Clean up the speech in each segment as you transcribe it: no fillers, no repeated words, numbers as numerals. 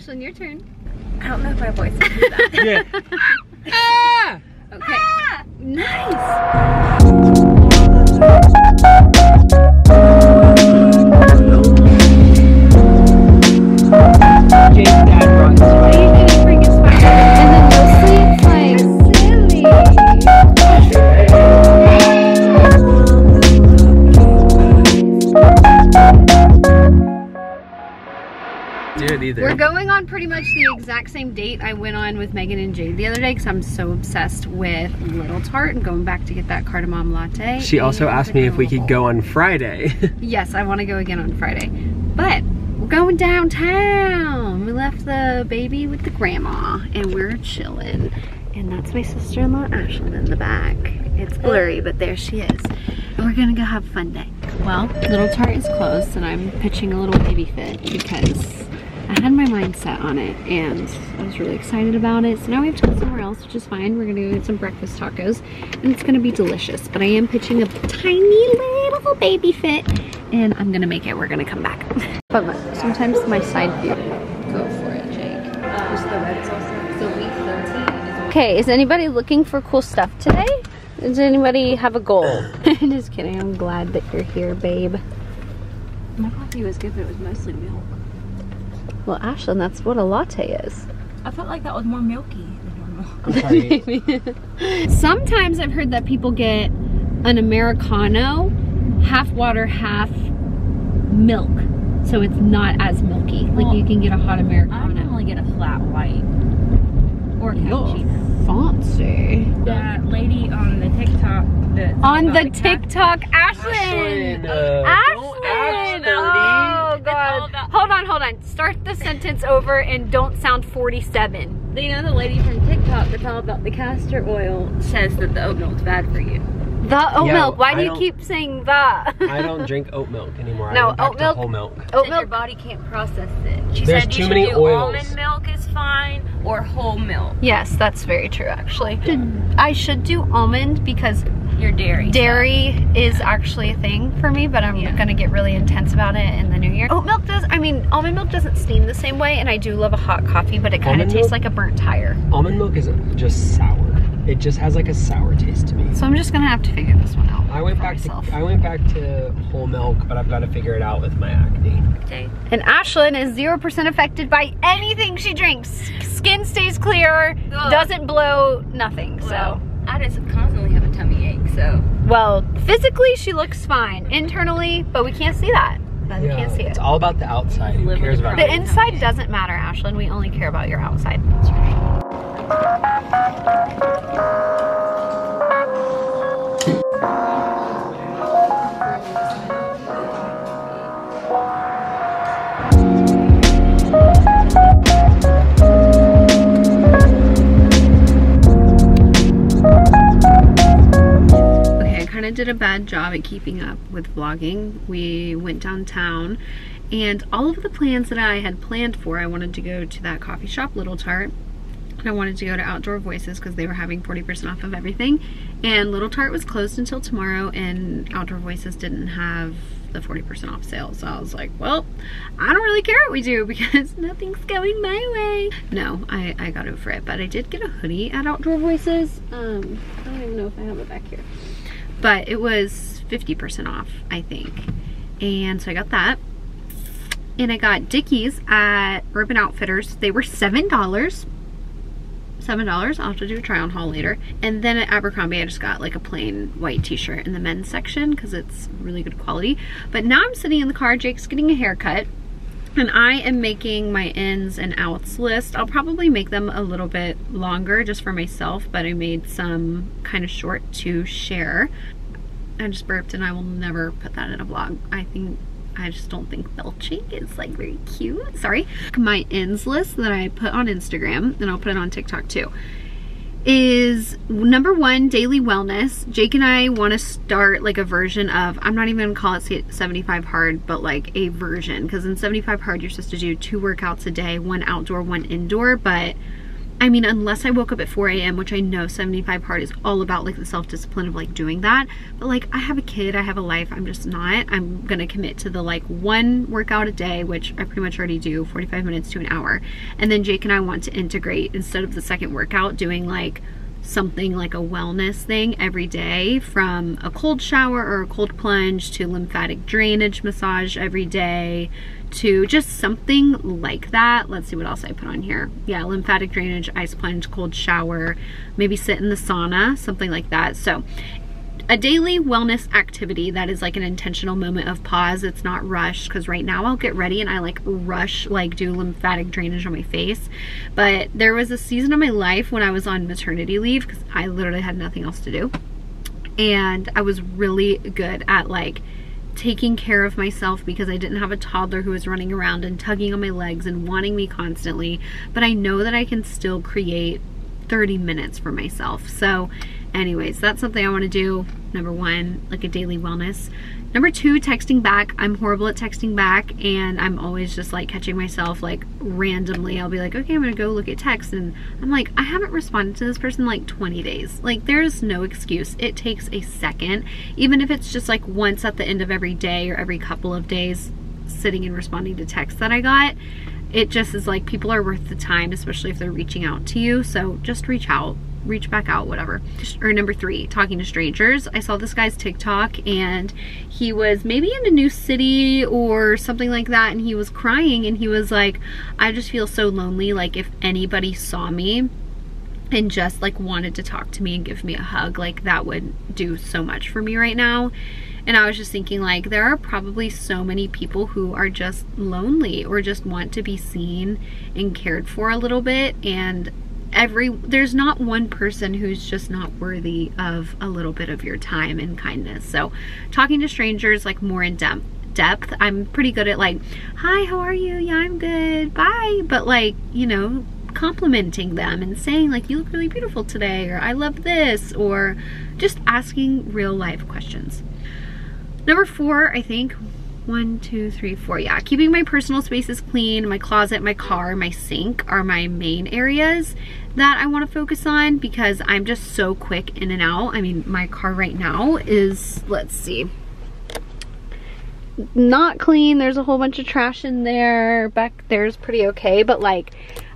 Ashlyn, your turn. I don't know if my voice can do that. Yeah. Ah! Okay. Ah! Nice. Jake's dad runs, What right? are you gonna bring us fire? And then mostly it's like silly. Dude, either. We're going on pretty much the exact same date I went on with Megan and Jade the other day because I'm so obsessed with Little Tart and going back to get that cardamom latte. She also and asked the me if we could granola go bowl. on Friday. Yes, I want to go again on Friday. But we're going downtown. We left the baby with the grandma and we're chilling. And that's my sister-in-law Ashlyn in the back. It's blurry, but there she is. We're gonna go have a fun day. Well, Little Tart is closed and I'm pitching a little baby fit because I had my mind set on it and I was really excited about it. So now we have to go somewhere else, which is fine. We're gonna go get some breakfast tacos and it's gonna be delicious. But I am pitching a tiny little baby fit and I'm gonna make it. We're gonna come back. But sometimes my side view. Go for it, Jake. Just the red salsa. So week 13. Okay, is anybody looking for cool stuff today? Does anybody have a goal? Just kidding, I'm glad that you're here, babe. My coffee was good, but it was mostly milk. Well, Ashlyn, that's what a latte is. I felt like that was more milky than normal. I'm sorry. Sometimes I've heard that people get an Americano, half water, half milk. So it's not as milky. Well, like you can get a hot I Americano. normally get a flat white or cappuccino. Fancy. That lady on the TikTok that On the TikTok, Ashlyn, Ashlyn! don't Ashlyn! act Oh, It's all God. about- Hold on. Start the sentence over and don't sound 47. You know the lady from TikTok that's all about the castor oil says that the oat milk's bad for you. The oat Yo, milk. Why do I you don't- keep saying the? I don't drink oat milk anymore. No, I went back oat to milk- whole milk. Oat Said your milk. body can't process it. She There's said too you many should do oils. almond milk is fine or whole milk. Yes, that's very true, actually. I should do almond because Your dairy. dairy is actually a thing for me, but I'm gonna get really intense about it in the new year. Oat milk does, I mean, almond milk doesn't steam the same way, and I do love a hot coffee, but it kind of Almond tastes milk? like a burnt tire. Almond milk is just sour. It just has like a sour taste to me. So I'm just gonna have to figure this one out. I went for back myself. to whole milk, but I've got to figure it out with my acne. And Ashlyn is 0% affected by anything she drinks. Skin stays clear, Ugh. doesn't blow, nothing. Well, So, I just constantly have a tummy ache, so. well, physically she looks fine. Internally, but we can't see that. We can't see it. It's all about the outside. Who Live cares with about the The it? inside doesn't matter, Ashlyn. We only care about your outside. Okay, I kind of did a bad job at keeping up with vlogging. We went downtown and all of the plans that I had planned for, I wanted to go to that coffee shop, Little Tart. And I wanted to go to Outdoor Voices because they were having 40% off of everything. And Little Tart was closed until tomorrow and Outdoor Voices didn't have the 40% off sale. So I was like, well, I don't really care what we do because nothing's going my way. No, I got over it. But I did get a hoodie at Outdoor Voices. I don't even know if I have it back here. But it was 50% off, I think. And so I got that. And I got Dickies at Urban Outfitters. They were $7. $7. I'll have to do a try on haul later. And then at Abercrombie, I just got like a plain white t-shirt in the men's section because it's really good quality. But now I'm sitting in the car, Jake's getting a haircut, and I am making my ins and outs list. I'll probably make them a little bit longer just for myself, but I made some kind of short to share. I just burped and I will never put that in a vlog. I just don't think belching is like very cute. Sorry. My ins list that I put on Instagram, and I'll put it on TikTok too, is number 1, daily wellness. Jake and I want to start like a version of, I'm not even gonna call it 75 hard, but like a version, because in 75 hard you're supposed to do 2 workouts a day, 1 outdoor, 1 indoor, but I mean, unless I woke up at 4 a.m., which I know 75 Hard is all about, like the self-discipline of like doing that. But like, I have a kid, I have a life, I'm just not. I'm gonna commit to the like 1 workout a day, which I pretty much already do, 45 minutes to an hour. And then Jake and I want to integrate, instead of the second workout, doing like something like a wellness thing every day, from a cold shower or a cold plunge to lymphatic drainage massage every day, to just something like that. Let's see what else I put on here. Yeah, lymphatic drainage, ice plunge, cold shower, maybe sit in the sauna, something like that. So a daily wellness activity that is like an intentional moment of pause. It's not rushed, because right now I'll get ready and I like rush, like do lymphatic drainage on my face. But there was a season of my life when I was on maternity leave, because I literally had nothing else to do, and I was really good at like taking care of myself, because I didn't have a toddler who was running around and tugging on my legs and wanting me constantly. But I know that I can still create 30 minutes for myself. So anyways, that's something I want to do. Number 1, like a daily wellness. Number 2, texting back. I'm horrible at texting back, and I'm always just like catching myself like randomly. I'll be like, okay, I'm gonna go look at text, and I'm like, I haven't responded to this person in like 20 days. Like, there's no excuse. It takes a second, even if it's just like once at the end of every day or every couple of days, sitting and responding to texts that I got. It just is like, people are worth the time, especially if they're reaching out to you. So just reach out, reach back out, whatever. Or number 3, talking to strangers. I saw this guy's TikTok, and he was maybe in a new city or something like that, and he was crying, and he was like, I just feel so lonely. Like, if anybody saw me and just like wanted to talk to me and give me a hug, like that would do so much for me right now. And I was just thinking, like, there are probably so many people who are just lonely or just want to be seen and cared for a little bit, and there's not one person who's just not worthy of a little bit of your time and kindness. So talking to strangers, like more in depth, I'm pretty good at like, hi, how are you? Yeah, I'm good, bye. But like, you know, complimenting them and saying like, you look really beautiful today, or I love this, or just asking real life questions. Number 4, I think, 1, 2, 3, 4, yeah, keeping my personal spaces clean. My closet, my car, my sink are my main areas that I want to focus on, because I'm just so quick in and out. I mean, my car right now is, let's see, not clean. There's a whole bunch of trash in there. Back there's pretty okay, but like,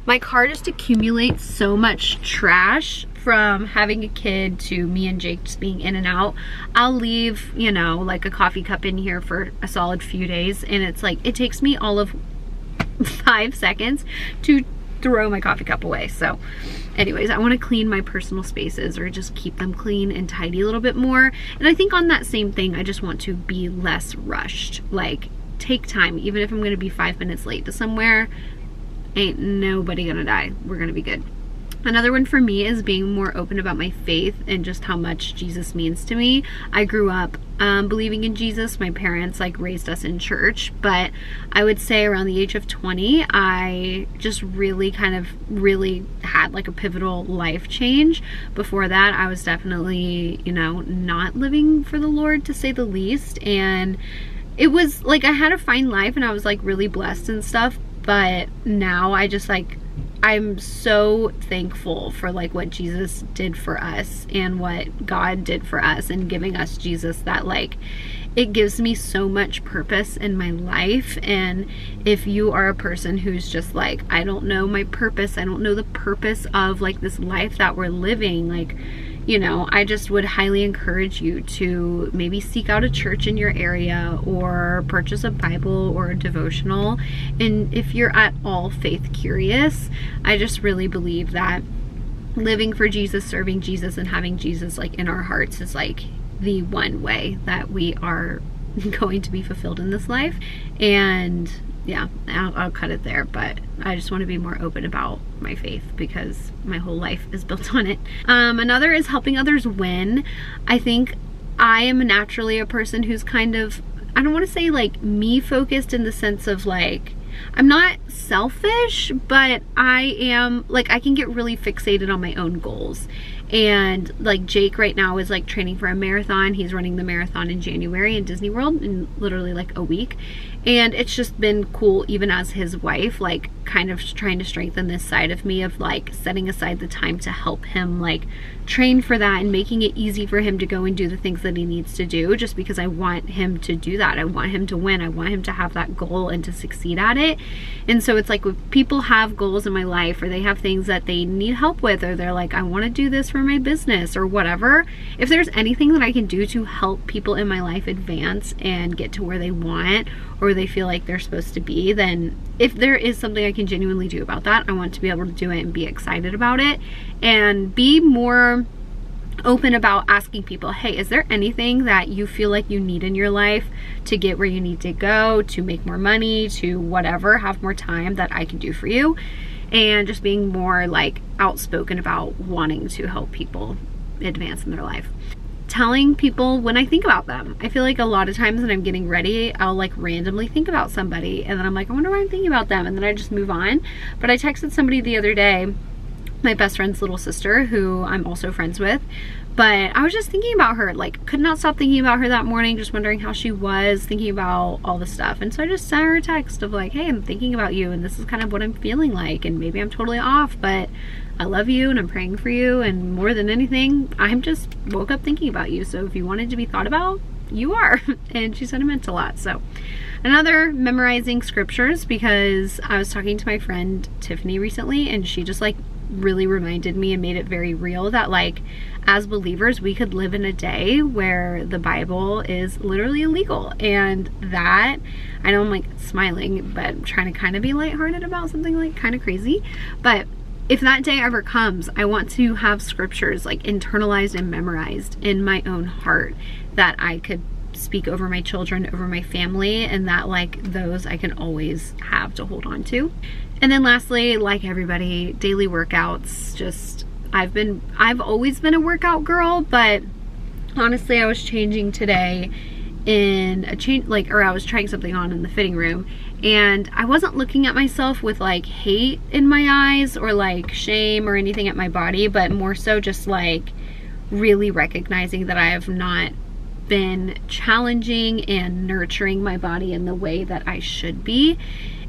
my car just accumulates so much trash from having a kid to me and Jake just being in and out. I'll leave, you know, like a coffee cup in here for a solid few days, and it's like, it takes me all of 5 seconds to throw my coffee cup away. So anyways, I want to clean my personal spaces, or just keep them clean and tidy a little bit more. And I think on that same thing, I just want to be less rushed. Like, take time. Even if I'm going to be 5 minutes late to somewhere, ain't nobody gonna die. We're gonna be good. Another one for me is being more open about my faith and just how much Jesus means to me. I grew up believing in Jesus. My parents like raised us in church, but I would say around the age of 20, I just really had like a pivotal life change. Before that, I was definitely, you know, not living for the Lord, to say the least. And it was like, I had a fine life and I was like really blessed and stuff, but now I just like, I'm so thankful for like what Jesus did for us and what God did for us and giving us Jesus, that like, it gives me so much purpose in my life. And if you are a person who's just like, I don't know my purpose, I don't know the purpose of like this life that we're living, like, you know, I just would highly encourage you to maybe seek out a church in your area, or purchase a Bible or a devotional. And if you're at all faith curious, I just really believe that living for Jesus, serving Jesus, and having Jesus like in our hearts is like the one way that we are going to be fulfilled in this life. And yeah, I'll cut it there, but I just want to be more open about my faith because my whole life is built on it. Another is helping others win. I think I am naturally a person who's kind of, I don't want to say like me focused in the sense of like, I'm not selfish, but I am like, I can get really fixated on my own goals. And like Jake right now is like training for a marathon. He's running the marathon in January in Disney World in literally like a week. And it's just been cool, even as his wife, like kind of trying to strengthen this side of me of like setting aside the time to help him like train for that and making it easy for him to go and do the things that he needs to do, just because I want him to do that. I want him to win. I want him to have that goal and to succeed at it. And so it's like when people have goals in my life, or they have things that they need help with, or they're like, I want to do this for my business or whatever, if there's anything that I can do to help people in my life advance and get to where they want or they feel like they're supposed to be, then if there is something I can genuinely do about that, I want to be able to do it and be excited about it and be more open about asking people, hey, is there anything that you feel like you need in your life to get where you need to go, to make more money, to whatever, have more time, that I can do for you? And just being more like outspoken about wanting to help people advance in their life. Telling people when I think about them. I feel like a lot of times when I'm getting ready, I'll like randomly think about somebody and then I'm like, I wonder why I'm thinking about them, and then I just move on. But I texted somebody the other day, my best friend's little sister, who I'm also friends with, but I was just thinking about her, like could not stop thinking about her that morning, just wondering how she was, thinking about all the stuff. And so I just sent her a text of like, hey, I'm thinking about you and this is kind of what I'm feeling like, and maybe I'm totally off, but I love you and I'm praying for you, and more than anything, I'm just woke up thinking about you. So if you wanted to be thought about, you are. And she said it meant a lot. So another, memorizing scriptures, because I was talking to my friend Tiffany recently, and she just like really reminded me and made it very real that like as believers we could live in a day where the Bible is literally illegal. And that, I know I'm like smiling, but I'm trying to kind of be lighthearted about something like kind of crazy, but if that day ever comes, I want to have scriptures like internalized and memorized in my own heart that I could speak over my children, over my family, and that like those I can always have to hold on to. And then lastly, like everybody, daily workouts. Just I've always been a workout girl, but honestly I was changing today in a change, like, or I was trying something on in the fitting room, and I wasn't looking at myself with like hate in my eyes or like shame or anything at my body, but more so just like really recognizing that I have not been challenging and nurturing my body in the way that I should be.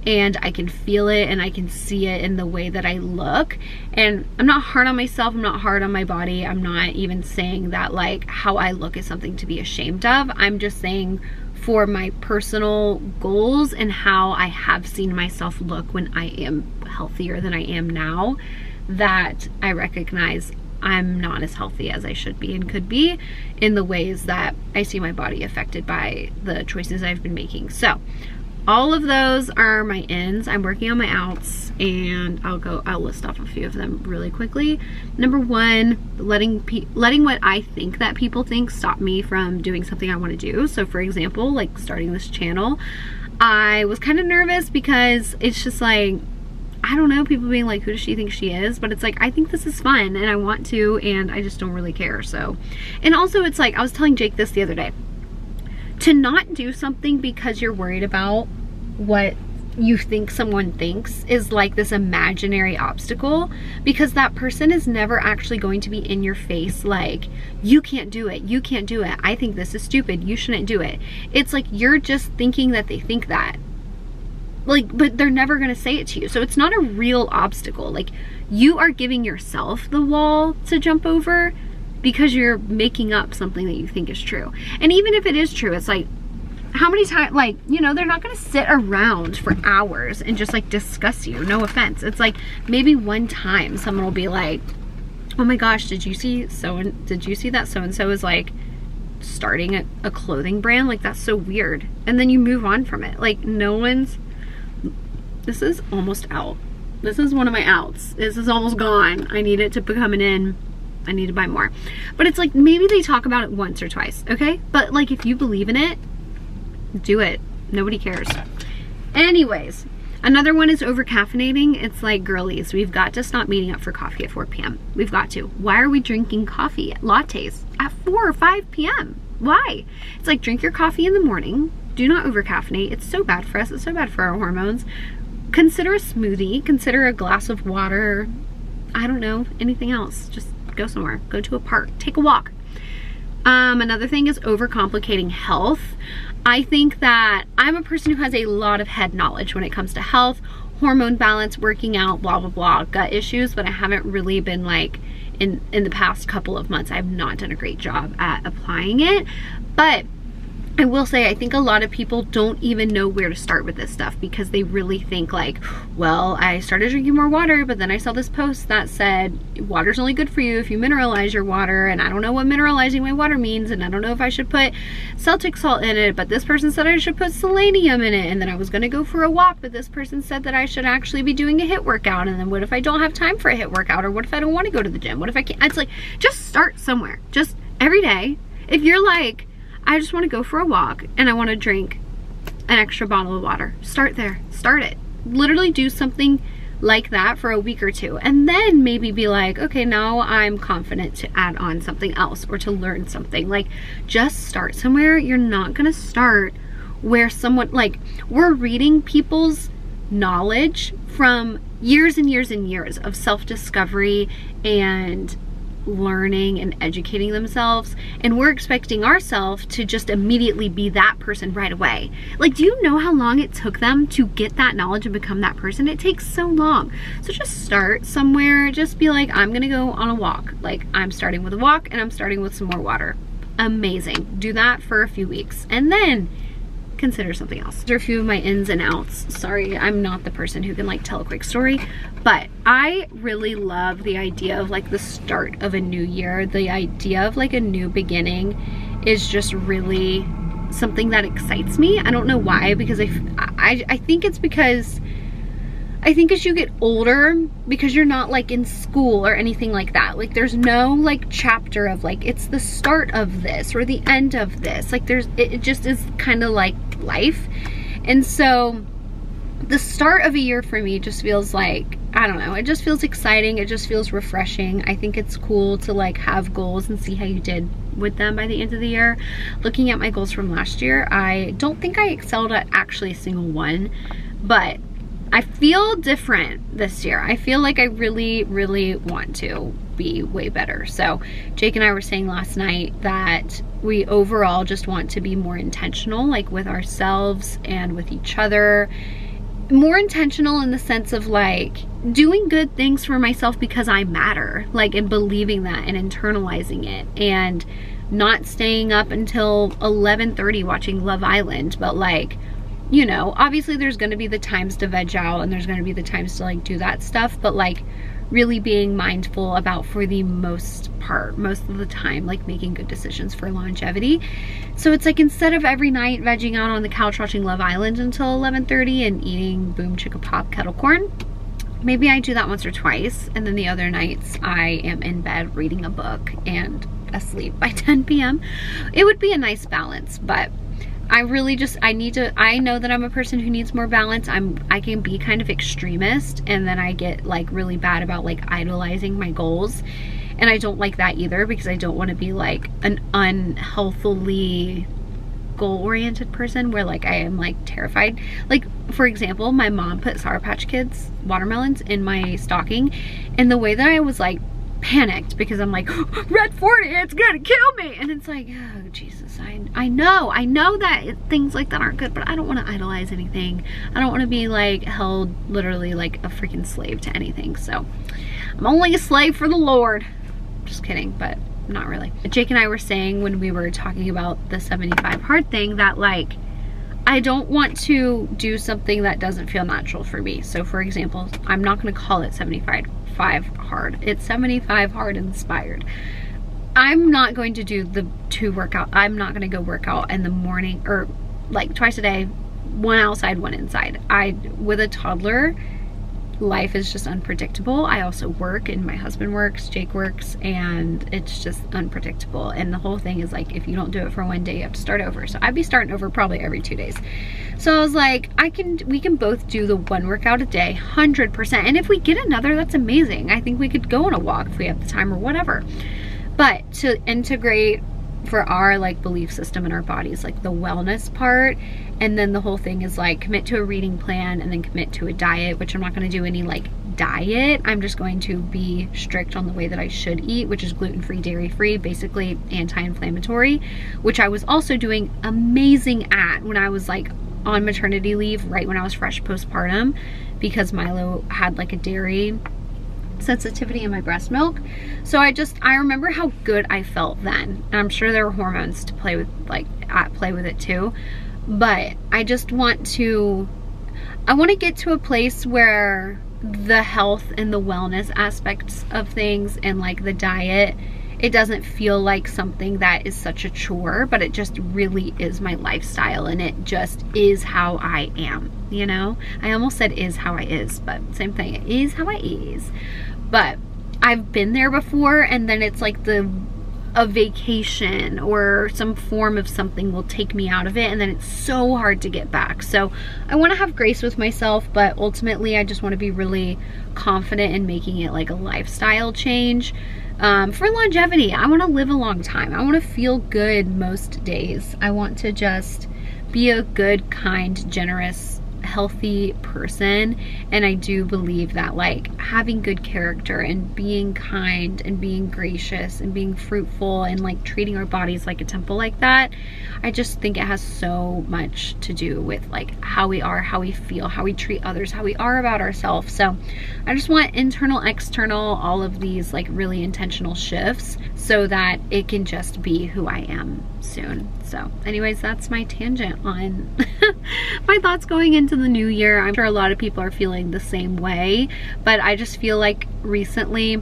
And I can feel it and I can see it in the way that I look. And I'm not hard on myself, I'm not hard on my body. I'm not even saying that like how I look is something to be ashamed of. I'm just saying for my personal goals and how I have seen myself look when I am healthier than I am now, that I recognize I'm not as healthy as I should be and could be in the ways that I see my body affected by the choices I've been making. So all of those are my ins. I'm working on my outs, and I'll list off a few of them really quickly. Number one, letting what I think that people think stop me from doing something I want to do. So for example, like starting this channel, I was kind of nervous because it's just like, I don't know, people being like, who does she think she is? But it's like, I think this is fun and I want to, and I just don't really care. So, and also it's like, I was telling Jake this the other day, to not do something because you're worried about what you think someone thinks is like this imaginary obstacle, because that person is never actually going to be in your face like, you can't do it, you can't do it, I think this is stupid, you shouldn't do it. It's like you're just thinking that they think that, like, but they're never going to say it to you. So it's not a real obstacle. Like, you are giving yourself the wall to jump over because you're making up something that you think is true. And even if it is true, it's like, how many times, like, you know, they're not going to sit around for hours and just like discuss you. No offense. It's like maybe one time someone will be like, oh my gosh, did you see that so-and-so is like starting a clothing brand? Like, that's so weird. And then you move on from it. Like, no one's, this is almost out. This is one of my outs. This is almost gone. I need it to become an in. I need to buy more. But it's like, maybe they talk about it once or twice, okay? But like, if you believe in it, do it. Nobody cares. Anyways, another one is over caffeinating. It's like, girlies, we've got to stop meeting up for coffee at 4 p.m. We've got to. Why are we drinking coffee lattes at 4 or 5 p.m.? Why? It's like, drink your coffee in the morning. Do not over caffeinate. It's so bad for us. It's so bad for our hormones. Consider a smoothie. Consider a glass of water. I don't know, anything else. Just go somewhere, go to a park, take a walk. Another thing is overcomplicating health. I think that I'm a person who has a lot of head knowledge when it comes to health, hormone balance, working out, blah, blah, blah, gut issues, but I haven't really been like, in the past couple of months, I've not done a great job at applying it. But I will say, I think a lot of people don't even know where to start with this stuff because they really think like, well, I started drinking more water, but then I saw this post that said water's only good for you if you mineralize your water, and I don't know what mineralizing my water means, and I don't know if I should put Celtic salt in it, but this person said I should put selenium in it, and then I was gonna go for a walk, but this person said that I should actually be doing a HIIT workout, and then what if I don't have time for a HIIT workout, or what if I don't want to go to the gym, what if I can't? It's like, just start somewhere, just every day. If you're like, I just want to go for a walk and I want to drink an extra bottle of water, start there, start it. Literally do something like that for a week or two, and then maybe be like, okay, now I'm confident to add on something else or to learn something. Like, just start somewhere. You're not gonna start where someone, like, we're reading people's knowledge from years and years and years of self-discovery and learning and educating themselves, and we're expecting ourselves to just immediately be that person right away. Like, do you know how long it took them to get that knowledge and become that person? It takes so long. So just start somewhere. Just be like, I'm gonna go on a walk. Like, I'm starting with a walk and I'm starting with some more water. Amazing. Do that for a few weeks and then consider something else. There are a few of my ins and outs. Sorry, I'm not the person who can like tell a quick story, but I really love the idea of like the start of a new year. The idea of like a new beginning is just really something that excites me. I don't know why, because I think it's because I think as you get older, because you're not like in school or anything like that, like there's no like chapter of like it's the start of this or the end of this, like it just is kind of like life. And so the start of a year for me just feels like, I don't know, it just feels exciting, it just feels refreshing. I think it's cool to like have goals and see how you did with them by the end of the year. Looking at my goals from last year, I don't think I excelled at actually a single one, but I feel different this year. I feel like I really, really want to be way better. So Jake and I were saying last night that we overall just want to be more intentional, like with ourselves and with each other. More intentional in the sense of like doing good things for myself because I matter, like, and believing that and internalizing it, and not staying up until 11:30 watching Love Island, but like, you know, obviously there's going to be the times to veg out and there's going to be the times to like do that stuff, but like really being mindful about, for the most part, most of the time, like making good decisions for longevity. So it's like, instead of every night vegging out on the couch watching Love Island until 11:30 and eating Boom Chicka Pop kettle corn, maybe I do that once or twice, and then the other nights I am in bed reading a book and asleep by 10 p.m. It would be a nice balance, but I really just, I know that I'm a person who needs more balance. I can be kind of extremist, and then I get like really bad about like idolizing my goals. And I don't like that either, because I don't want to be like an unhealthily goal-oriented person where like I am like terrified. Like, for example, my mom put Sour Patch Kids watermelons in my stocking, and the way that I was like panicked, because I'm like, Red 40, it's gonna kill me, and it's like, oh Jesus, I know that things like that aren't good, but I don't want to idolize anything. I don't want to be like held literally like a freaking slave to anything. So I'm only a slave for the Lord. Just kidding, but not really. Jake and I were saying when we were talking about the 75 hard thing that like, I don't want to do something that doesn't feel natural for me. So for example, I'm not going to call it 75 hard. It's 75 hard inspired. I'm not going to do the 2 workout. I'm not going to go work out in the morning, or like twice a day, one outside, one inside. With a toddler, life is just unpredictable. I also work, and my husband works, Jake works, and it's just unpredictable. And the whole thing is like, if you don't do it for one day, you have to start over. So I'd be starting over probably every 2 days. So I was like, we can both do the 1 workout a day, 100%. And if we get another, that's amazing. I think we could go on a walk if we have the time or whatever. But to integrate for our like belief system in our bodies, like the wellness part, and then the whole thing is like commit to a reading plan and then commit to a diet, which I'm not going to do any like diet, I'm just going to be strict on the way that I should eat, which is gluten-free, dairy-free, basically anti-inflammatory, which I was also doing amazing at when I was like on maternity leave, right when I was fresh postpartum, because Milo had like a dairy sensitivity in my breast milk. So I remember how good I felt then. And I'm sure there were hormones to play with, like at play with it too. But I just want to get to a place where the health and the wellness aspects of things and like the diet, it doesn't feel like something that is such a chore, but it just really is my lifestyle, and it just is how I am, you know? I almost said is how I is, but same thing, it is how I is. But I've been there before, and then it's like a vacation or some form of something will take me out of it, and then it's so hard to get back. So I want to have grace with myself, but ultimately I just want to be really confident in making it like a lifestyle change. For longevity, I want to live a long time. I want to feel good most days. I want to just be a good, kind, generous, healthy person. And I do believe that like having good character and being kind and being gracious and being fruitful and like treating our bodies like a temple like that, I just think it has so much to do with like how we are, how we feel, how we treat others, how we are about ourselves. So I just want internal, external, all of these like really intentional shifts so that it can just be who I am soon. So anyways, that's my tangent on my thoughts going into the new year. I'm sure a lot of people are feeling the same way, but I just feel like recently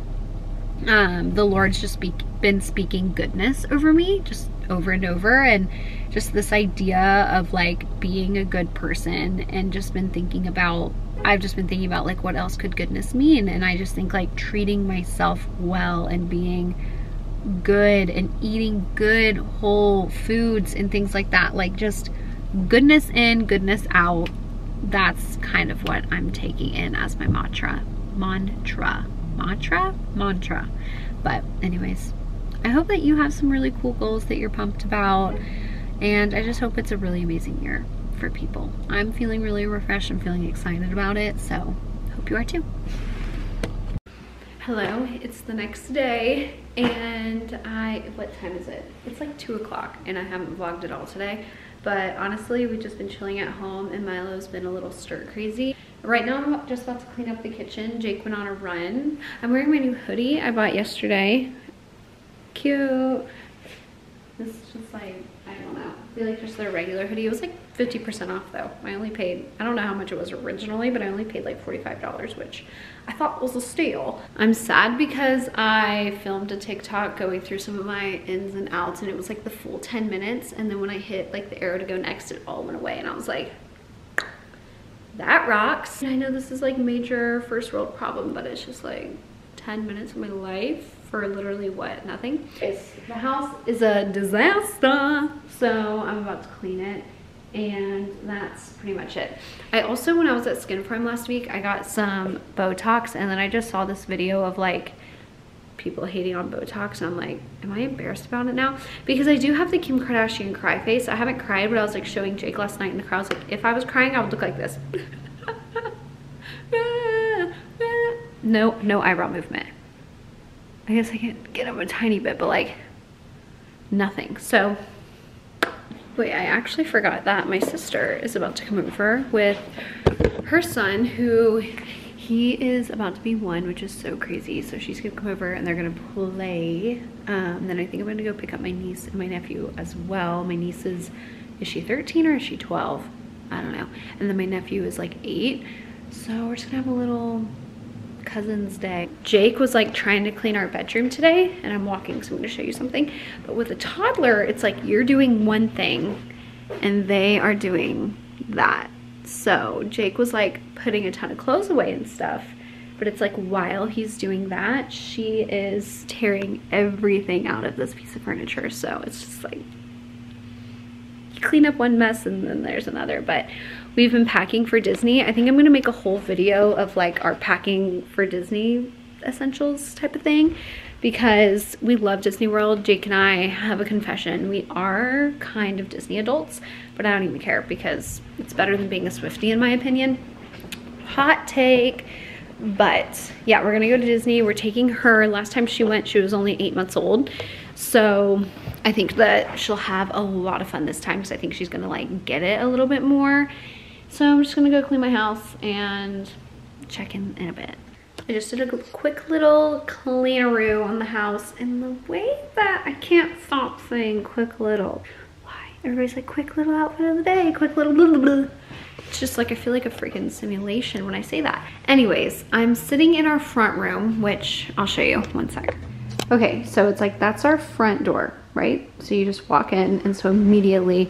the Lord's just been speaking goodness over me just over and over, and just this idea of like being a good person, and just been thinking about, I've just been thinking about like what else could goodness mean, and I just think like treating myself well and being good and eating good whole foods and things like that, like just goodness in, goodness out. That's kind of what I'm taking in as my mantra. But anyways, I hope that you have some really cool goals that you're pumped about, and I just hope it's a really amazing year for people. I'm feeling really refreshed. I'm feeling excited about it, so hope you are too. Hello, it's the next day, and what time is it? It's like 2 o'clock, and I haven't vlogged at all today. But honestly, we've just been chilling at home, and Milo's been a little stir crazy. Right now, I'm just about to clean up the kitchen. Jake went on a run. I'm wearing my new hoodie I bought yesterday. Cute. This is just like, I don't know. I feel like just their regular hoodie. It was like 50% off though. I only paid, I don't know how much it was originally, but I only paid like $45, which I thought was a steal. I'm sad because I filmed a TikTok going through some of my ins and outs, and it was like the full 10 minutes. And then when I hit like the arrow to go next, it all went away. And I was like, that rocks. I know this is like major first world problem, but it's just like 10 minutes of my life for literally what? Nothing. The house is a disaster, so I'm about to clean it, and that's pretty much it. I also, when I was at Skin Farm last week, I got some Botox, and then I just saw this video of like people hating on Botox, and I'm like, am I embarrassed about it now? Because I do have the Kim Kardashian cry face. I haven't cried, but I was like showing Jake last night in the car. I was like, if I was crying, I would look like this. No eyebrow movement. I guess I can get them a tiny bit, but like nothing. So wait, I actually forgot that my sister is about to come over with her son, who he is about to be 1, which is so crazy. So she's gonna come over and they're gonna play. Then I think I'm gonna go pick up my niece and my nephew as well. My niece is she 13 or is she 12? I don't know. And then my nephew is like 8. So we're just gonna have a little Cousin's Day. Jake was like trying to clean our bedroom today, and I'm walking, so I'm gonna show you something. But with a toddler, it's like you're doing one thing and they are doing that. So Jake was like putting a ton of clothes away and stuff, but it's like while he's doing that, she is tearing everything out of this piece of furniture. So it's just like you clean up one mess and then there's another. But we've been packing for Disney. I think I'm gonna make a whole video of like our packing for Disney essentials type of thing, because we love Disney World. Jake and I have a confession. We are kind of Disney adults, but I don't even care because it's better than being a Swiftie in my opinion. Hot take. But yeah, we're gonna go to Disney. We're taking her. Last time she went, she was only 8 months old. So I think that she'll have a lot of fun this time because I think she's gonna like get it a little bit more. So I'm just gonna go clean my house and check in a bit. I just did a quick little cleaneroo on the house, and the way that I can't stop saying quick little. Why? Everybody's like, quick little outfit of the day, quick little blah, blah, blah. It's just like, I feel like a freaking simulation when I say that. Anyways, I'm sitting in our front room, which I'll show you one sec. Okay, so it's like, that's our front door, right? So you just walk in, and so immediately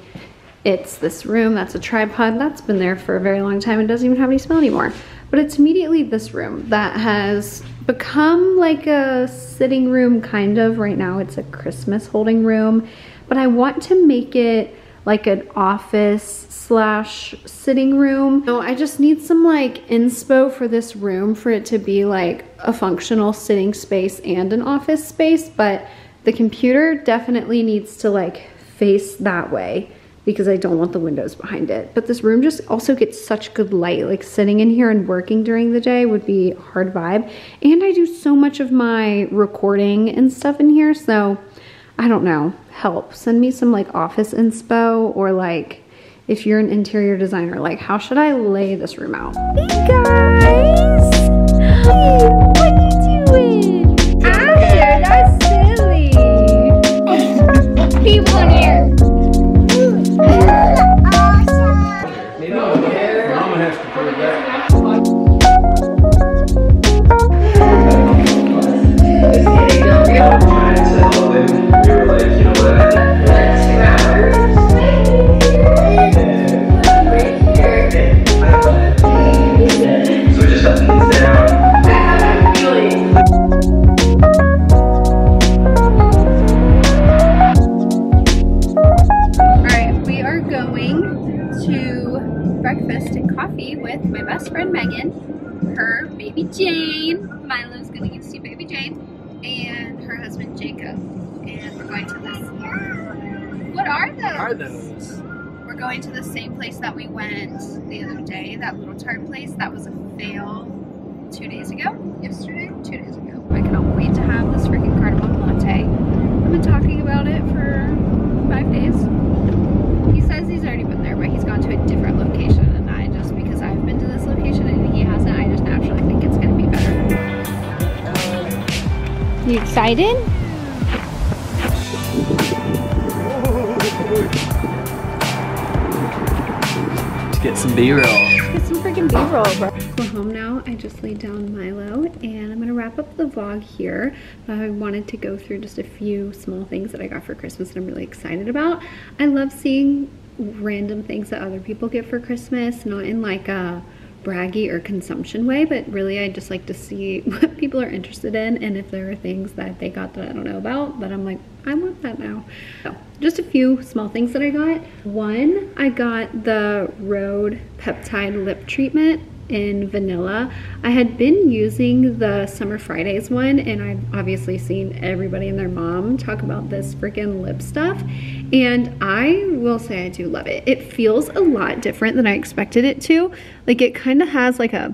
it's this room. That's a tripod. That's been there for a very long time and doesn't even have any smell anymore. But it's immediately this room that has become like a sitting room, kind of. Right now it's a Christmas holding room, but I want to make it like an office slash sitting room. So I just need some like inspo for this room for it to be like a functional sitting space and an office space, but the computer definitely needs to like face that way because I don't want the windows behind it. But this room just also gets such good light. Like sitting in here and working during the day would be a hard vibe. And I do so much of my recording and stuff in here, so I don't know, help. Send me some like office inspo, or like if you're an interior designer, like how should I lay this room out? Hey guys! Hey, what are you doing? Asher, that's silly! People in here! Maybe Mama has to put it back. So we just got these down. Alright, we are going to breakfast and coffee with my best friend Megan, her baby Jane. Milo's gonna get to see baby Jane, and her husband Jacob. And we're going to this. What are those? We're going to the same place that we went the other day, that little tart place. That was a fail 2 days ago. Yesterday? 2 days ago. I cannot wait to have this freaking cardamom latte. I've been talking about it for 5 days. He says he's already been there, but he's gone to a different location, and I just, because I've been to this location and he hasn't, I just naturally think it's gonna be better. You excited? Let's get some B-roll. Get some freaking B-roll, bro. We're home now. I just laid down Milo, and I'm gonna wrap up the vlog here. I wanted to go through just a few small things that I got for Christmas that I'm really excited about. I love seeing random things that other people get for Christmas, not in like a braggy or consumption way, but really I just like to see what people are interested in, and if there are things that they got that I don't know about that I'm like, I want that now. So just a few small things that I got. One, I got the Rhode Peptide Lip Treatment in vanilla. I had been using the Summer Fridays one, and I've obviously seen everybody and their mom talk about this freaking lip stuff, and I will say I do love it. It feels a lot different than I expected it to. Like it kind of has like a,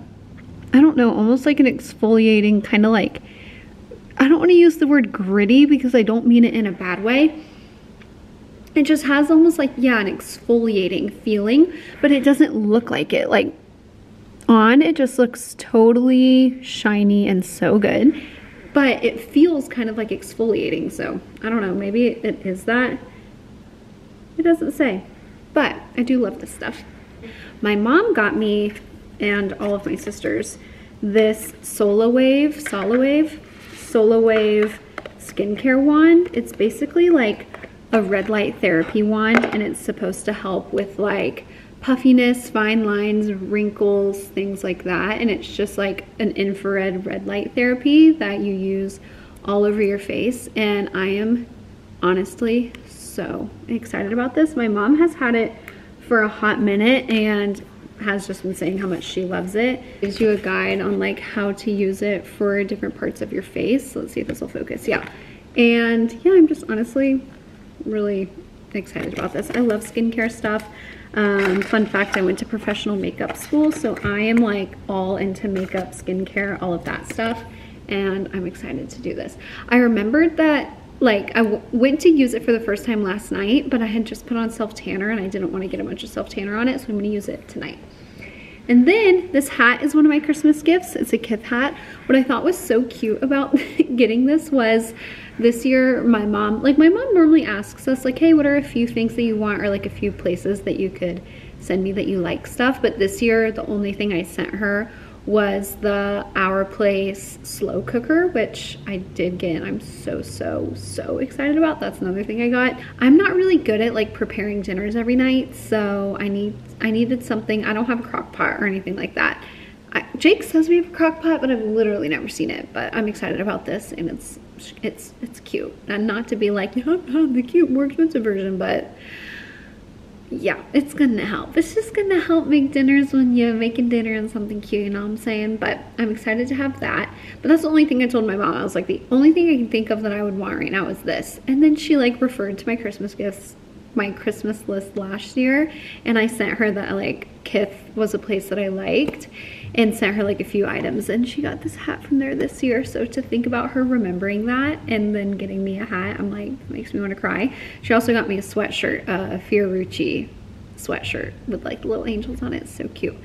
I don't know, almost like an exfoliating kind of like, I don't want to use the word gritty because I don't mean it in a bad way. It just has almost like, yeah, an exfoliating feeling, but it doesn't look like it. Like on, it just looks totally shiny and so good, but it feels kind of like exfoliating. So I don't know, maybe it is that. It doesn't say, but I do love this stuff. My mom got me and all of my sisters this Solawave skincare wand. It's basically like a red light therapy wand, and it's supposed to help with like puffiness, fine lines, wrinkles, things like that. And it's just like an infrared red light therapy that you use all over your face. And I am honestly so excited about this. My mom has had it for a hot minute and has just been saying how much she loves it. It gives you a guide on like how to use it for different parts of your face. Let's see if this will focus. Yeah. And yeah, I'm just honestly really excited about this. I love skincare stuff. Fun fact, I went to professional makeup school, so I am like all into makeup, skincare, all of that stuff, and I'm excited to do this. I remembered that like I went to use it for the first time last night, but I had just put on self-tanner and I didn't want to get a bunch of self-tanner on it, so I'm going to use it tonight. And then this hat is one of my Christmas gifts. It's a Kith hat. What I thought was so cute about getting this was this year my mom normally asks us like, hey, what are a few things that you want, or like a few places that you could send me that you like stuff. But this year the only thing I sent her was the Our Place slow cooker, which I did get, and I'm so excited about. That's another thing I got. I'm not really good at like preparing dinners every night, so I needed something. I don't have a crock pot or anything like that. Jake says we have a crock pot, but I've literally never seen it. But I'm excited about this, and it's cute. And not to be like, you have to have the cute, more expensive version, but yeah, it's gonna help. It's just gonna help make dinners when you're making dinner and something cute, you know what I'm saying? But I'm excited to have that. But that's the only thing I told my mom. I was like, the only thing I can think of that I would want right now is this. And then she like referred to my Christmas gifts, my Christmas list last year, and I sent her that like Kith was a place that I liked, and sent her like a few items, and she got this hat from there this year. So to think about her remembering that and then getting me a hat, I'm like, it makes me want to cry. She also got me a sweatshirt, a Fiorucci sweatshirt with like little angels on it. It's so cute.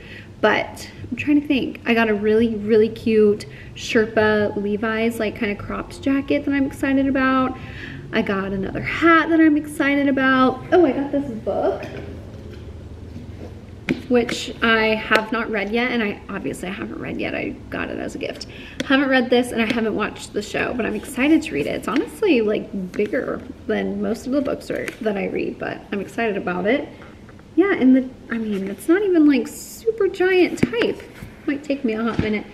But I'm trying to think. I got a really cute Sherpa Levi's like kind of cropped jacket that I'm excited about. I got another hat that I'm excited about. Oh, I got this book, which I have not read yet, and I haven't read yet. I got it as a gift. Haven't read this, and I haven't watched the show, but I'm excited to read it. It's honestly like bigger than most of the books that I read, but I'm excited about it. Yeah, and I mean, it's not even like super giant type. Might take me a hot minute.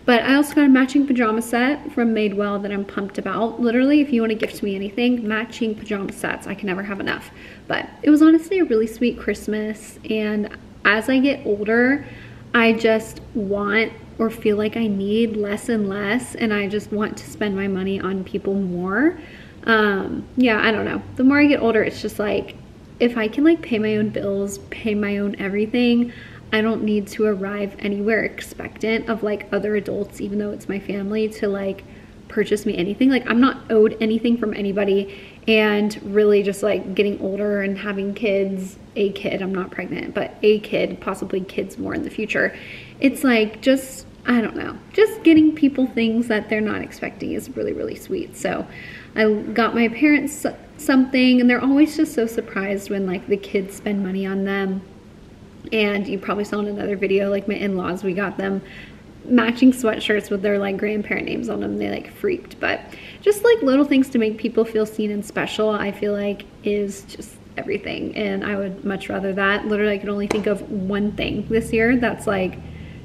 But I also got a matching pajama set from Madewell that I'm pumped about. Literally, if you want to gift me anything, matching pajama sets. I can never have enough. But it was honestly a really sweet Christmas, and as I get older, I just want or feel like I need less and less, and I just want to spend my money on people more. Yeah, I don't know. The more I get older, it's just like, if I can like pay my own bills, pay my own everything, I don't need to arrive anywhere expectant of like other adults, even though it's my family, to like purchase me anything. Like, I'm not owed anything from anybody, and really just like getting older and having kids, a kid, I'm not pregnant, but a kid, possibly kids more in the future. It's like, just, I don't know, just getting people things that they're not expecting is really sweet. So I got my parents something, and they're always just so surprised when like the kids spend money on them. And you probably saw in another video, like my in-laws, we got them matching sweatshirts with their like grandparent names on them. They like freaked. But just like little things to make people feel seen and special, I feel like is just everything. And I would much rather that. Literally, I could only think of one thing this year that's like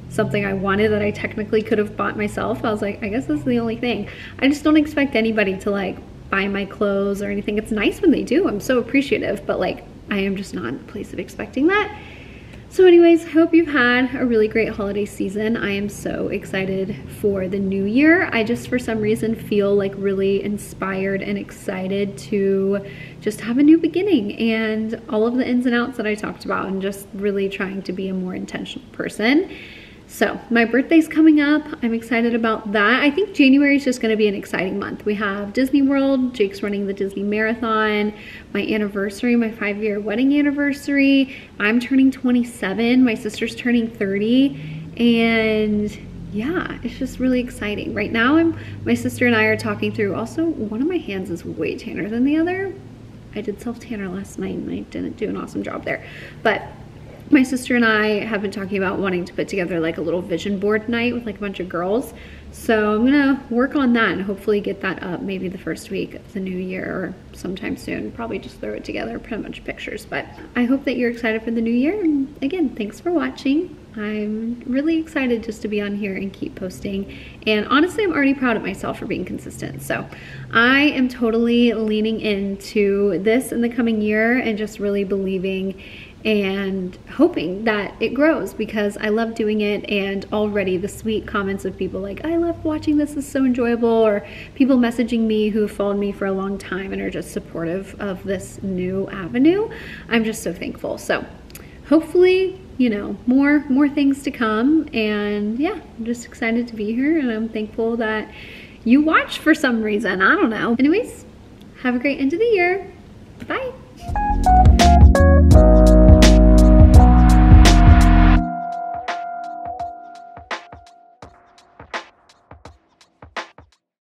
something I wanted that I technically could have bought myself. I was like, I guess this is the only thing. I just don't expect anybody to like buy my clothes or anything. It's nice when they do. I'm so appreciative, but like I am just not in a place of expecting that. So anyways, hope you've had a really great holiday season. I am so excited for the new year. I just, for some reason, feel like really inspired and excited to just have a new beginning, and all of the ins and outs that I talked about, and just really trying to be a more intentional person. So my birthday's coming up. I'm excited about that. I think January is just going to be an exciting month. We have Disney World, Jake's running the Disney Marathon, my anniversary, my 5-year wedding anniversary. I'm turning 27, my sister's turning 30, and yeah, it's just really exciting. Right now, my sister and I are talking through, also one of my hands is way tanner than the other. I did self-tanner last night and I didn't do an awesome job there, but my sister and I have been talking about wanting to put together like a little vision board night with like a bunch of girls. So I'm gonna work on that and hopefully get that up maybe the first week of the new year or sometime soon. Probably just throw it together, put a bunch of pictures. But I hope that you're excited for the new year. And again, thanks for watching. I'm really excited just to be on here and keep posting. And honestly, I'm already proud of myself for being consistent. So I am totally leaning into this in the coming year and just really believing and hoping that it grows, because I love doing it. And already the sweet comments of people like, I love watching this, is so enjoyable, or people messaging me who have followed me for a long time and are just supportive of this new avenue. I'm just so thankful. So hopefully, you know, more things to come. And yeah, I'm just excited to be here, and I'm thankful that you watched for some reason. I don't know. Anyways, have a great end of the year. Bye.